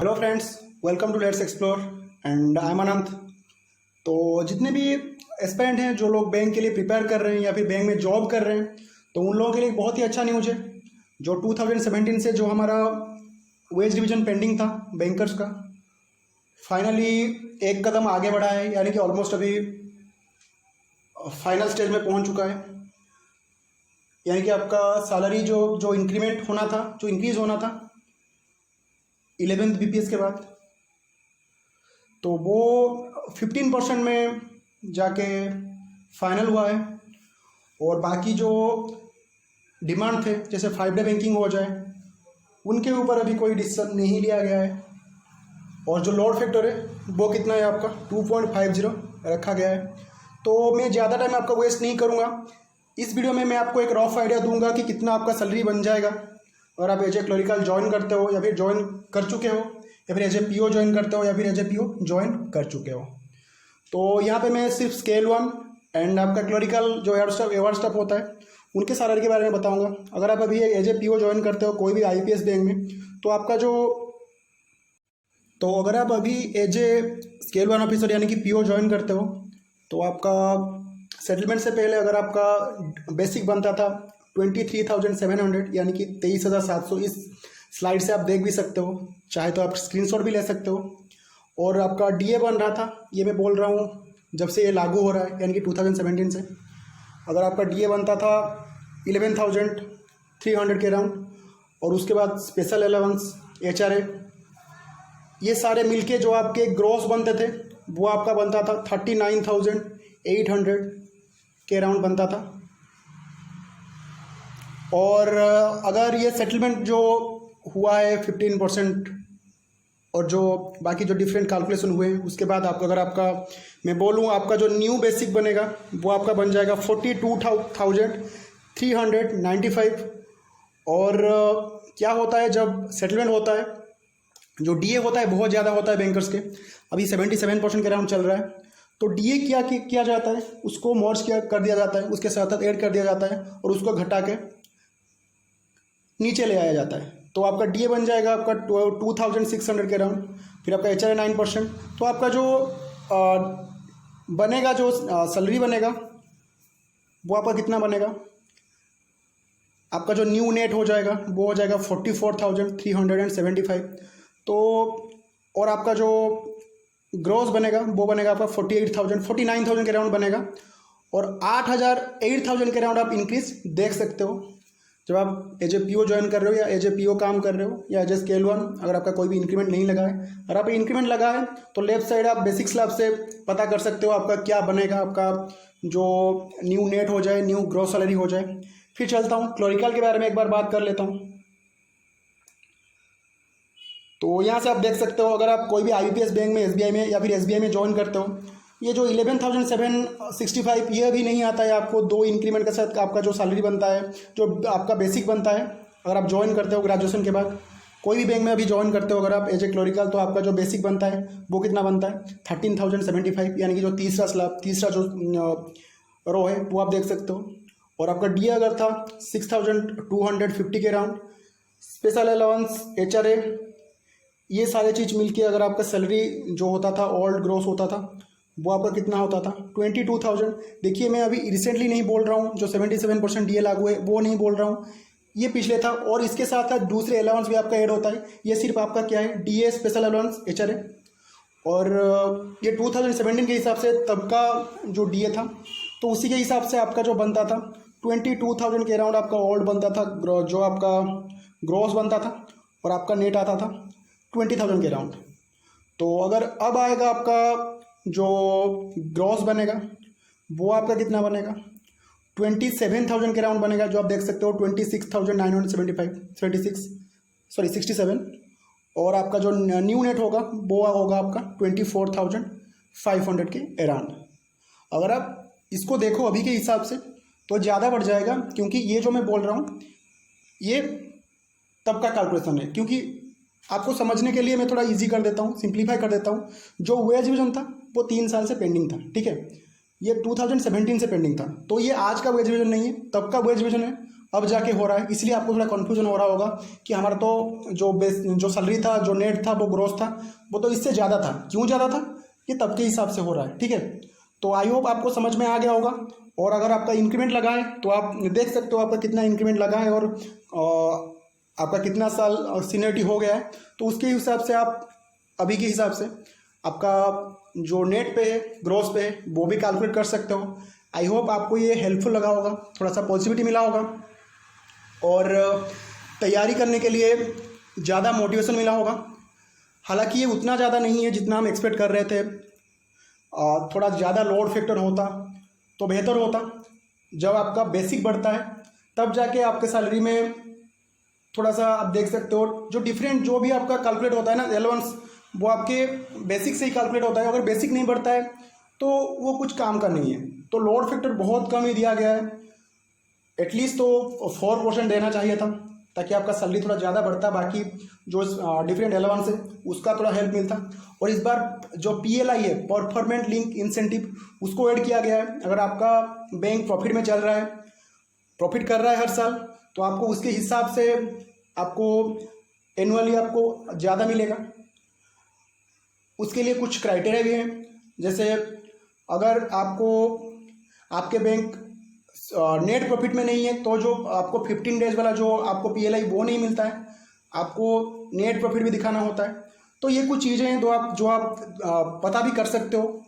Hello friends, welcome to let's explore and I am Anant. तो जितने भी एस्पिरेंट हैं, जो लोग बैंक के लिए प्रिपेयर कर रहे हैं या फिर बैंक में जॉब कर रहे हैं, तो उन लोगों के लिए एक बहुत ही अच्छा न्यूज़ है। जो 2017 से जो हमारा वेज रिवीजन पेंडिंग था बैंकर्स का, फाइनली एक कदम आगे बढ़ा है, यानी कि ऑलमोस्ट अभी फाइनल स्टेज में पहुंच चुका है। यानी कि आपका सैलरी जो जो इंक्रीमेंट होना था, जो इंक्रीज़ होना था 11th बीपीएस के बाद, तो वो 15% में जाके फाइनल हुआ है। और बाकी जो डिमांड थे, जैसे 5 डे बैंकिंग हो जाए, उनके ऊपर अभी कोई डिसीजन नहीं लिया गया है। और जो लोड फैक्टर है वो कितना है आपका 2.50 रखा गया है। तो मैं ज़्यादा टाइम आपका वेस्ट नहीं करूँगा। इस वीडियो में मैं आपको एक रफ आइडिया दूंगा कि कितना आपका सैलरी बन जाएगा अगर आप एज ए क्लरिकल ज्वाइन करते हो, या फिर ज्वाइन कर चुके हो, या फिर एज ए पीओ ज्वाइन करते हो, या फिर एज ए पीओ ज्वाइन कर चुके हो। तो यहाँ पे मैं सिर्फ स्केल 1 एंड आपका क्लरिकल जो एवर स्टफ होता है उनके सैलरी के बारे में बताऊंगा। अगर आप अभी एज ए पीओ ज्वाइन करते हो कोई भी आईपीएस बैंक में, तो अगर आप अभी एज ए स्केल 1 ऑफिसर यानी कि पीओ ज्वाइन करते हो, तो आपका सेटलमेंट से पहले अगर आपका बेसिक बनता था 23,700, यानी कि 23,700। इस स्लाइड से आप देख भी सकते हो, चाहे तो आप स्क्रीनशॉट भी ले सकते हो। और आपका डीए बन रहा था, ये मैं बोल रहा हूँ जब से ये लागू हो रहा है, यानी कि 2017 से। अगर आपका डीए बनता था 11,300 के अराउंड, और उसके बाद स्पेशल अलाउंस, एचआरए, ये सारे मिलके जो आपके ग्रॉस बनते थे वो आपका बनता था 39,800 के अराउंड बनता था। और अगर ये सेटलमेंट जो हुआ है 15% और जो बाकी जो डिफरेंट कैलकुलेशन हुए हैं, उसके बाद आपका, अगर आपका मैं बोलूँ आपका जो न्यू बेसिक बनेगा वो आपका बन जाएगा 42,395। और क्या होता है जब सेटलमेंट होता है, जो डीए होता है बहुत ज़्यादा होता है बैंकर्स के, अभी 77% के अराउंड चल रहा है। तो डीए किया जाता है, उसको मर्ज कर दिया जाता है, उसके साथ ऐड कर दिया जाता है और उसको घटा के नीचे ले आया जाता है। तो आपका डीए बन जाएगा आपका 2,600 के अराउंड। फिर आपका एचआरए 9%। तो आपका जो बनेगा, जो सैलरी बनेगा वो आपका कितना बनेगा, आपका जो न्यू नेट हो जाएगा वो हो जाएगा 44,375। तो और आपका जो ग्रॉस बनेगा वो बनेगा आपका 49,000 के अराउंड बनेगा। और 8,000 के अराउंड आप इंक्रीज देख सकते हो जब आप एज ए पीओ ज्वाइन कर रहे हो, या एज ए पीओ काम कर रहे हो, या एज ए स्केल 1। अगर आपका कोई भी इंक्रीमेंट नहीं लगा है, अगर आप इंक्रीमेंट लगा है तो लेफ्ट साइड आप बेसिक स्लैब से पता कर सकते हो आपका क्या बनेगा, आपका जो न्यू नेट हो जाए, न्यू ग्रॉस सैलरी हो जाए। फिर चलता हूँ क्लरिकल के बारे में, एक बार बात कर लेता हूँ। तो यहाँ से आप देख सकते हो, अगर आप कोई भी आईबीपीएस बैंक में, एसबीआई में या फिर एसबीआई में ज्वाइन करते हो, ये जो 11,765 ये अभी नहीं आता है आपको। 2 इंक्रीमेंट के साथ आपका जो सैलरी बनता है, जो आपका बेसिक बनता है, अगर आप ज्वाइन करते हो ग्रेजुएशन के बाद कोई भी बैंक में अभी ज्वाइन करते हो अगर आप एज ए क्लरिकल, तो आपका जो बेसिक बनता है वो कितना बनता है 13,075, यानी कि जो तीसरा जो रो है वो आप देख सकते हो। और आपका डी अगर था 6,250 के अराउंड, स्पेशल अलाउंस, एचआरए, ये सारे चीज़ मिलके अगर आपका सैलरी जो होता था ओल्ड ग्रोस होता था वो आपका कितना होता था 22,000। देखिए मैं अभी रिसेंटली नहीं बोल रहा हूँ, जो 77% डीए लागू है वो नहीं बोल रहा हूँ, ये पिछले था। और इसके साथ साथ दूसरे अलाउंस भी आपका ऐड होता है। ये सिर्फ आपका क्या है, डीए, स्पेशल अलाउंस, एचआरए। और ये 2017 के हिसाब से तब का जो डीए था, तो उसी के हिसाब से आपका जो बनता था 22,000 के अराउंड आपका ओल्ड बनता था, जो आपका ग्रॉस बनता था, और आपका नेट आता था 20,000 के अराउंड। तो अगर अब आएगा आपका जो ग्रॉस बनेगा वो आपका कितना बनेगा 27,000 के अराउंड बनेगा, जो आप देख सकते हो 67। और आपका जो न्यू नेट होगा वो होगा आपका 24,500 के अराउंड। अगर आप इसको देखो अभी के हिसाब से तो ज़्यादा बढ़ जाएगा, क्योंकि ये जो मैं बोल रहा हूँ ये तब का कैलकुलेशन है। क्योंकि आपको समझने के लिए मैं थोड़ा इजी कर देता हूँ, सिंप्लीफाई कर देता हूँ। जो वेज रिवीजन था वो 3 साल से पेंडिंग था, ठीक है। ये 2017 से पेंडिंग था। तो ये आज का वेज रिविजन नहीं है, तब का वेज रिविजन है, अब जाके हो रहा है। इसलिए आपको थोड़ा कन्फ्यूजन हो रहा होगा कि हमारा तो जो सैलरी था, जो नेट था, वो ग्रोथ था, वो तो इससे ज़्यादा था। क्यों ज़्यादा था? ये तब के हिसाब से हो रहा है, ठीक है। तो आई होप आपको समझ में आ गया होगा। और अगर आपका इंक्रीमेंट लगा है तो आप देख सकते हो आपका कितना इंक्रीमेंट लगा है और आपका कितना साल सीनियरिटी हो गया है। तो उसके हिसाब से आप अभी के हिसाब से आपका जो नेट पे है, ग्रोथ पे है, वो भी कैलकुलेट कर सकते हो। आई होप आपको ये हेल्पफुल लगा होगा, थोड़ा सा पॉजिटिविटी मिला होगा और तैयारी करने के लिए ज़्यादा मोटिवेशन मिला होगा। हालांकि ये उतना ज़्यादा नहीं है जितना हम एक्सपेक्ट कर रहे थे। थोड़ा ज़्यादा लोड फैक्टर होता तो बेहतर होता। जब आपका बेसिक बढ़ता है तब जाके आपके सैलरी में थोड़ा सा आप देख सकते हो जो डिफरेंट जो भी आपका कैलकुलेट होता है ना एलोवेंस, वो आपके बेसिक से ही कैलकुलेट होता है। अगर बेसिक नहीं बढ़ता है तो वो कुछ काम का नहीं है। तो लोड फैक्टर बहुत कम ही दिया गया है, एटलीस्ट तो 4% देना चाहिए था ताकि आपका सैलरी थोड़ा ज़्यादा बढ़ता, बाकी जो डिफरेंट एलोवेंस है उसका थोड़ा हेल्प मिलता। और इस बार जो PLI है, परफॉर्मेंस लिंक इंसेंटिव, उसको ऐड किया गया है। अगर आपका बैंक प्रॉफिट में चल रहा है, प्रॉफिट कर रहा है हर साल, तो आपको उसके हिसाब से आपको एनुअली आपको ज़्यादा मिलेगा। उसके लिए कुछ क्राइटेरिया भी हैं, जैसे अगर आपके बैंक नेट प्रॉफिट में नहीं है तो जो आपको 15 डेज वाला जो आपको PLI वो नहीं मिलता है, आपको नेट प्रॉफिट भी दिखाना होता है। तो ये कुछ चीज़ें हैं जो आप पता भी कर सकते हो।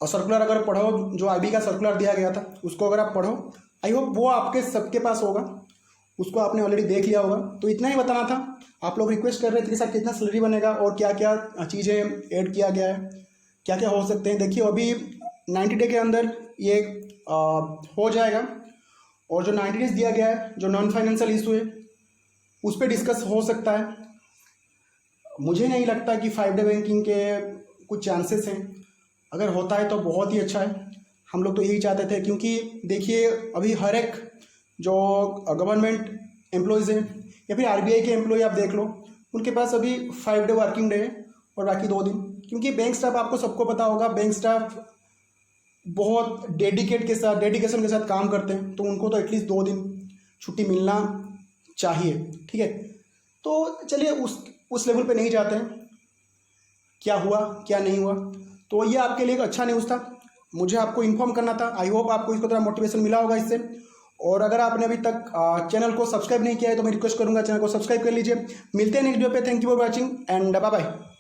और सर्कुलर अगर पढ़ो, जो IB का सर्कुलर दिया गया था उसको अगर आप पढ़ो, आई होप वो आपके सबके पास होगा, उसको आपने ऑलरेडी देख लिया होगा। तो इतना ही बताना था। आप लोग रिक्वेस्ट कर रहे थे कि सर कितना सैलरी बनेगा और क्या क्या चीज़ें ऐड किया गया है, क्या क्या हो सकते हैं। देखिए अभी 90 डे के अंदर ये हो जाएगा। और जो 90 डेज दिया गया है, जो नॉन फाइनेंशियल इशू है, उस पर डिस्कस हो सकता है। मुझे नहीं लगता कि 5 डे बैंकिंग के कुछ चांसेस हैं। अगर होता है तो बहुत ही अच्छा है। हम लोग तो यही चाहते थे, क्योंकि देखिए अभी हर एक जो गवर्नमेंट एम्प्लॉयज़ हैं या फिर RBI के एम्प्लॉय आप देख लो, उनके पास अभी 5 डे वर्किंग डे है और बाकी 2 दिन। क्योंकि बैंक स्टाफ, आपको सबको पता होगा, बैंक स्टाफ बहुत डेडिकेशन के साथ काम करते हैं, तो उनको तो एटलीस्ट 2 दिन छुट्टी मिलना चाहिए, ठीक है। तो चलिए उस लेवल पे नहीं जाते हैं, क्या हुआ क्या नहीं हुआ। तो ये आपके लिए एक अच्छा न्यूज़ था, मुझे आपको इन्फॉर्म करना था। आई होप आपको इसको थोड़ा मोटिवेशन मिला होगा इससे। और अगर आपने अभी तक चैनल को सब्सक्राइब नहीं किया है तो मैं रिक्वेस्ट करूंगा चैनल को सब्सक्राइब कर लीजिए। मिलते हैं नेक्स्ट वीडियो पे। Thank you for watching and bye bye.